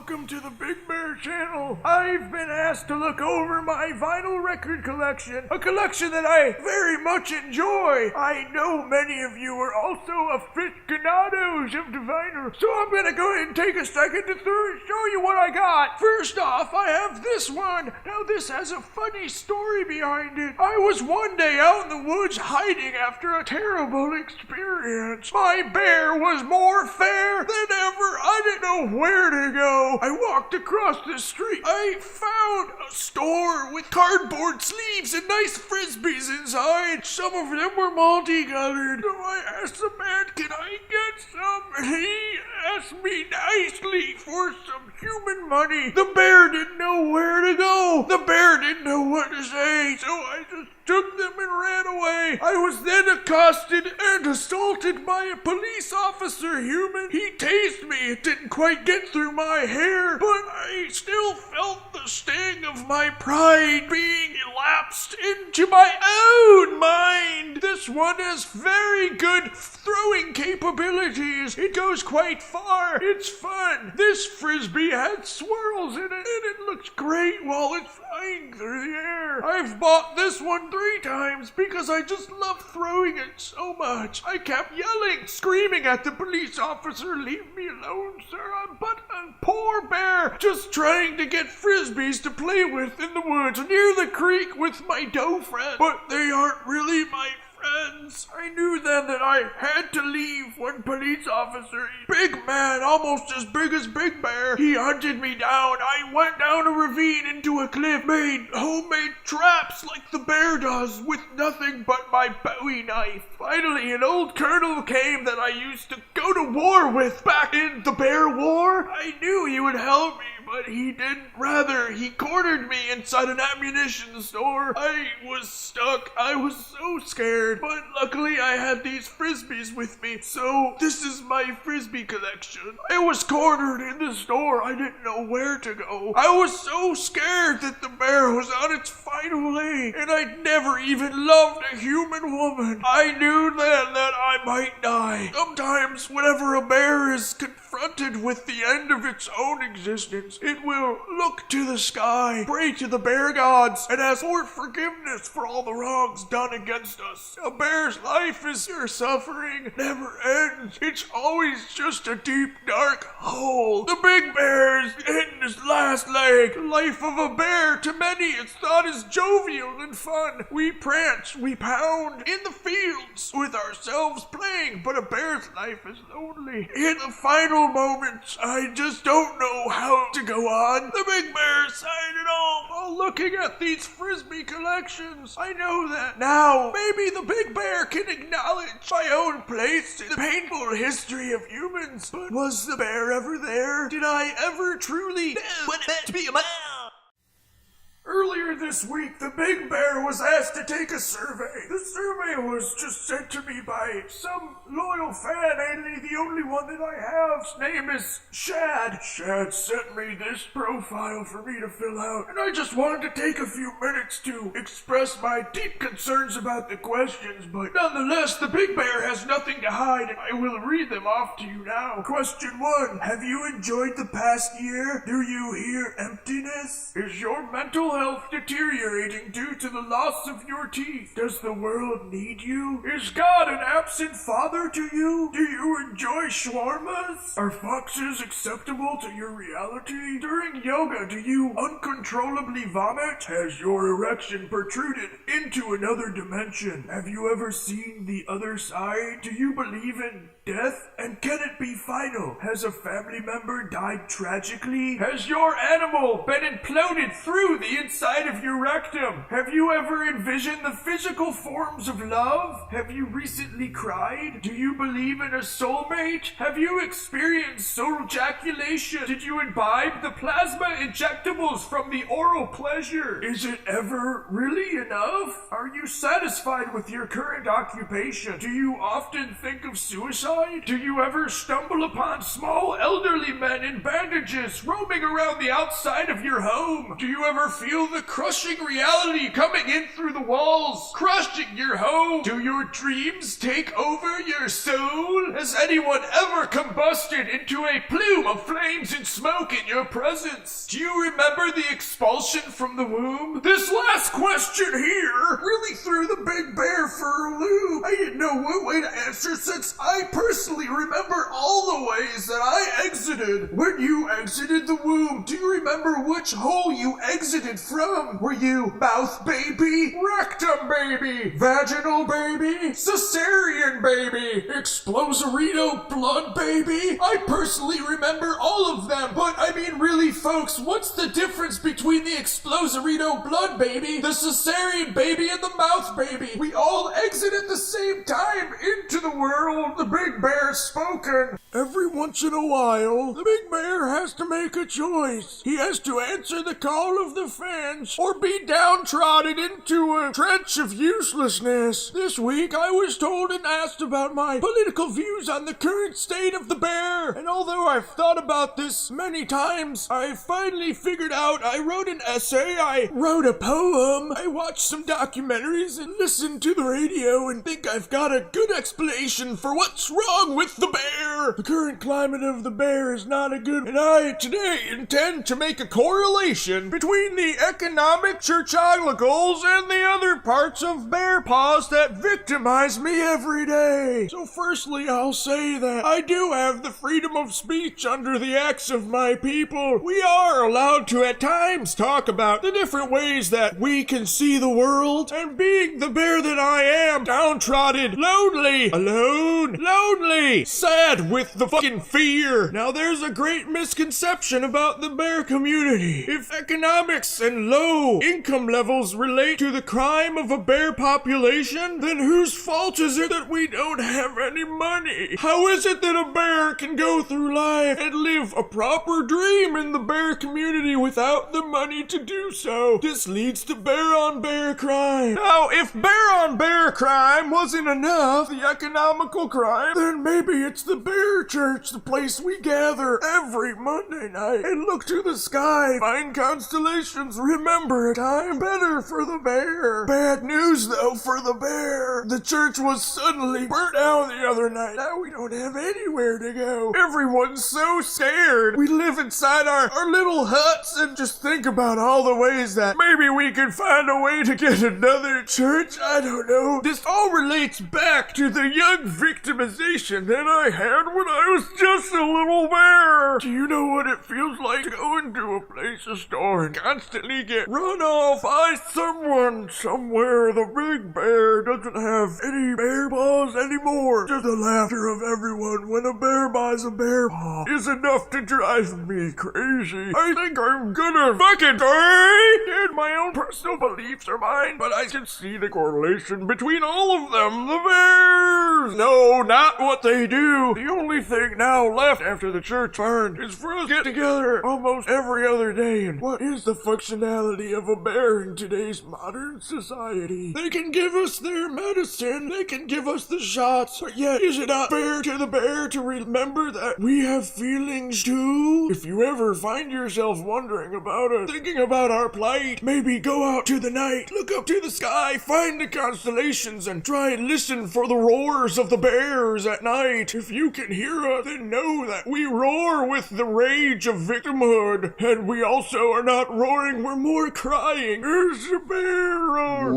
welcome to the Big Bear channel. I've been asked to look over my vinyl record collection, a collection that I very much enjoy. I know many of you are also aficionados of the vinyl, so I'm gonna go ahead and take a second to show you what I got. First off, I have this one. Now this has a funny story behind it. I was one day out in the woods hiding after a terrible experience. My bear was more fair than ever. I didn't know where to go. I walked across the street. I found a store with cardboard sleeves and nice frisbees inside. Some of them were multicolored. So I asked the man, can I get some? And he asked me nicely for some human money. The bear didn't know where to go. The bear didn't know what to say. So I just took them and ran away. I was then accosted and assaulted by a police officer, human. He tased me. It didn't quite get through my hair, but I still felt the sting of my pride being elapsed into my own mind. This one has very good throwing capabilities. It goes quite far. It's fun. This frisbee had swirls in it, and it looks great while it's flying through the air. I've bought this one 3 times because I just love throwing it so much. I kept yelling, screaming at the police officer, leave me alone, sir. I'm but a poor bear just trying to get frisbees to play with in the woods near the creek with my doe friend. But they aren't really my friends. I knew then that I had to leave when police officer, big man, almost as big as Big Bear, he hunted me down. I went down a ravine into a cliff, made homemade traps like the bear does with nothing but my Bowie knife. Finally, an old colonel came that I used to go to war with back in the Bear War. I knew he would help me, but he didn't. Rather, he cornered me inside an ammunition store. I was stuck. I was so scared, but luckily I had these frisbees with me, so this is my frisbee collection. I was cornered in the store. I didn't know where to go. I was so scared that the bear was on its final leg, and I'd never even loved a human woman. I knew then that I might die. Sometimes whenever a bear is confronted with the end of its own existence, it will look to the sky, pray to the bear gods, and ask for forgiveness for all the wrongs done against us. A bear's life is your suffering, never ends. It's always just a deep, dark hole. The big bear is in his last leg. The life of a bear, to many, it's thought is jovial and fun. We prance, we pound in the fields with ourselves playing, but a bear's life is lonely. In the final moments, I just don't know how to go on. The big bear signed it off while looking at these frisbee collections. I know that now maybe the big bear can acknowledge my own place in the painful history of humans. But was the bear ever there? Did I ever truly know what it meant to be a man? Earlier this week, the Big Bear was asked to take a survey. The survey was just sent to me by some loyal fan, and the only one that I have. His name is Shad. Shad sent me this profile for me to fill out, and I just wanted to take a few minutes to express my deep concerns about the questions, but nonetheless, the Big Bear has nothing to hide, and I will read them off to you now. Question 1. Have you enjoyed the past year? Do you hear emptiness? Is your mental health deteriorating due to the loss of your teeth? Does the world need you? Is God an absent father to you? Do you enjoy shawarmas? Are foxes acceptable to your reality? During yoga, do you uncontrollably vomit? Has your erection protruded into another dimension? Have you ever seen the other side? Do you believe in death? And can it be final? Has a family member died tragically? Has your animal been imploded through the inside of your rectum? Have you ever envisioned the physical forms of love? Have you recently cried? Do you believe in a soulmate? Have you experienced soul ejaculation? Did you imbibe the plasma injectables from the oral pleasure? Is it ever really enough? Are you satisfied with your current occupation? Do you often think of suicide? outside? Do you ever stumble upon small elderly men in bandages roaming around the outside of your home? Do you ever feel the crushing reality coming in through the walls, crushing your home? Do your dreams take over your soul? Has anyone ever combusted into a plume of flames and smoke in your presence? Do you remember the expulsion from the womb? This last question here really threw the Big Bear for a loop. I didn't know what way to answer since I personally remember all the ways that I exited. When you exited the womb, do you remember which hole you exited from? Were you mouth baby, rectum baby, vaginal baby, cesarean baby, explosarito blood baby? I personally remember all of them, but I mean really folks, what's the difference between the explosarito blood baby, the cesarean baby, and the mouth baby? We all exit at the same time into the world. The Big Bear's spoken. Every once in a while, the Big Bear has to make a choice. He has to answer the call of the fans or be downtrodden into a trench of uselessness. This week, I was told and asked about my political views on the current state of the bear. And although I've thought about this many times, I finally figured out I wrote an essay, I wrote a poem, I watched some documentaries and listened to the radio and think I've got a good explanation for what's wrong with the bear. The current climate of the bear is not a good, and I today intend to make a correlation between the economic churchoglicals and the other parts of bear paws that victimize me every day. So firstly, I'll say that I do have the freedom of speech under the acts of my people. We are allowed to at times talk about the different ways that we can see the world, and being the bear that I am, downtrodden, lonely, alone, lonely, sad with the fucking fear. Now there's a great misconception about the bear community. If economics and low income levels relate to the crime of a bear population, then whose fault is it that we don't have any money? How is it that a bear can go through life and live a proper dream in the bear community without the money to do so? This leads to bear-on-bear crime. Now, if bear-on-bear crime wasn't enough, the economical crime, then maybe it's the bear church, the place we gather every Monday night and look to the sky, find constellations, remember a time better for the bear. Bad news, though, for the bear. The church was suddenly burnt down the other night. Now we don't have anywhere to go. Everyone's so scared. We live inside our little huts and just think about all the ways that maybe we could find a way to get another church. I don't know. This all relates back to the young victimization that I had when I was just a little bear. Do you know what it feels like to go into a place, a store, and constantly get run off by someone somewhere? The Big Bear doesn't have any bear paws anymore. Just the laughter of everyone when a bear buys a bear paw is enough to drive me crazy. I think I'm gonna fucking die, and my own personal beliefs are mine, but I can see the correlation between all of them. The bears! No, not what they do. The only thing now left after the church burned is for us to get together almost every other day. And what is the functionality of a bear in today's modern society? They can give us their medicine, they can give us the shots, but yet is it not fair to the bear to remember that we have feelings too? If you ever find yourself wondering about it, thinking about our plight, maybe go out to the night, look up to the sky, find the constellations, and try and listen for the roars of the bears at night. If you can hear us, then know that we roar with the rage of victimhood, and we also are not roaring, we're more crying. There's a bear roar.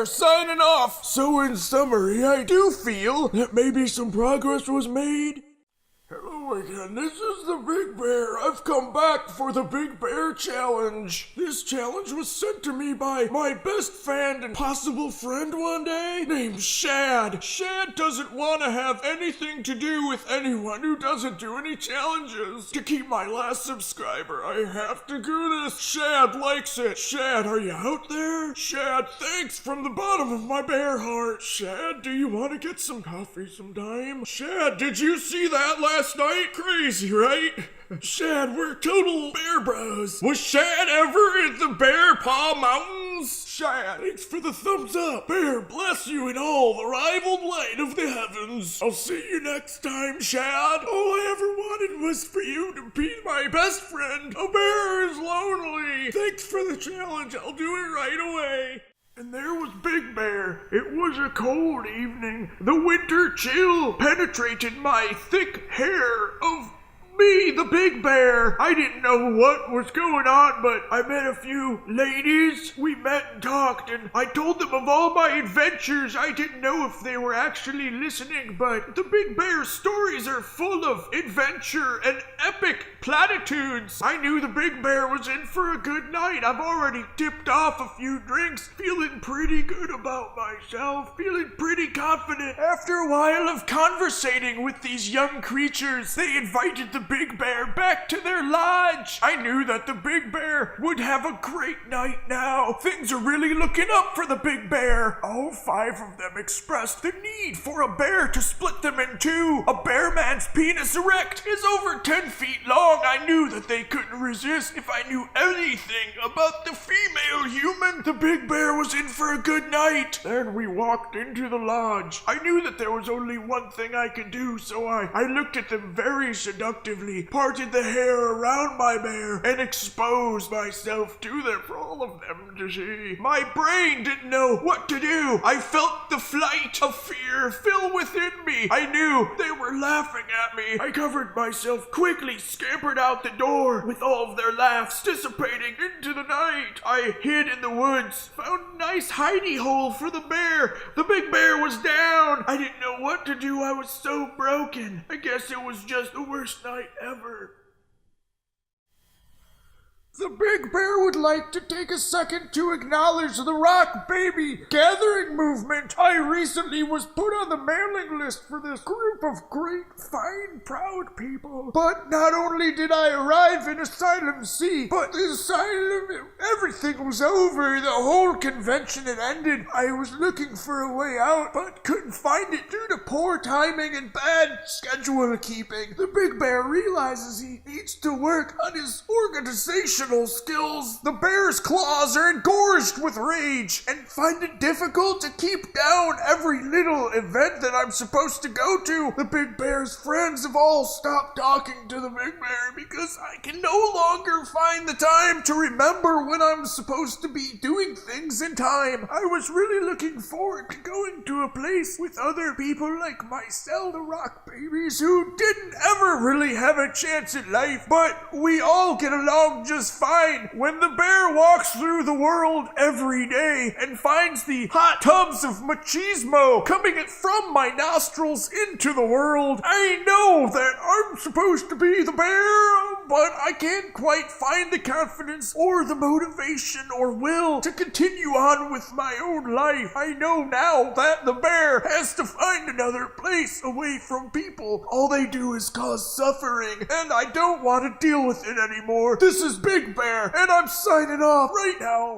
Signing off. So in summary, I do feel that maybe some progress was made. Hello. Oh my god, this is the Big Bear. I've come back for the Big Bear Challenge. This challenge was sent to me by my best fan and possible friend one day named Shad. Shad doesn't want to have anything to do with anyone who doesn't do any challenges. To keep my last subscriber, I have to do this. Shad likes it. Shad, are you out there? Shad, thanks from the bottom of my bear heart. Shad, do you want to get some coffee sometime? Shad, did you see that last night? Crazy, right? Shad, we're total bear bros. Was Shad ever in the Bear Paw Mountains? Shad, thanks for the thumbs up. Bear, bless you in all the rivaled light of the heavens. I'll see you next time, Shad. All I ever wanted was for you to be my best friend. A bear is lonely. Thanks for the challenge. I'll do it right away. And there was Big Bear. It was a cold evening. The winter chill penetrated my thick hair of me, the Big Bear. I didn't know what was going on, but I met a few ladies. We met and talked, and I told them of all my adventures. I didn't know if they were actually listening, but the Big Bear's stories are full of adventure and epic platitudes. I knew the Big Bear was in for a good night. I've already tipped off a few drinks, feeling pretty good about myself, feeling pretty confident. After a while of conversating with these young creatures, they invited the Big Bear back to their lodge. I knew that the Big Bear would have a great night now. Things are really looking up for the Big Bear. All 5 of them expressed the need for a bear to split them in two. A bear man's penis erect is over 10 feet long. I knew that they couldn't resist if I knew anything about the female human. The Big Bear was in for a good night. Then we walked into the lodge. I knew that there was only one thing I could do, so I looked at them very seductively, parted the hair around my bear, and exposed myself to them for all of them to see. My brain didn't know what to do. I felt the flight of fear fill within me. I knew they were laughing at me. I covered myself, quickly scampered out the door, with all of their laughs dissipating into the night. I hid in the woods, found a nice hidey hole for the bear. The Big Bear was down. I didn't know what to do. I was so broken. I guess it was just the worst night ever. The Big Bear would like to take a second to acknowledge the Rock Baby Gathering movement. I recently was put on the mailing list for this group of great, fine, proud people. But not only did I arrive in Asylum C, but the asylum, everything was over. The whole convention had ended. I was looking for a way out, but couldn't find it due to poor timing and bad schedule keeping. The Big Bear realizes he needs to work on his organization skills. The bear's claws are engorged with rage and find it difficult to keep down every little event that I'm supposed to go to. The Big Bear's friends have all stopped talking to the Big Bear because I can no longer find the time to remember when I'm supposed to be doing things in time. I was really looking forward to going to a place with other people like myself, the Rock Babies, who didn't ever really have a chance at life, but we all get along just fine. When the bear walks through the world every day and finds the hot tubs of machismo coming from my nostrils into the world, I know that I'm supposed to be the bear, but I can't quite find the confidence or the motivation or will to continue on with my own life. I know now that the bear has to find another place away from people. All they do is cause suffering, and I don't want to deal with it anymore. This is Big Bear, and I'm signing off right now.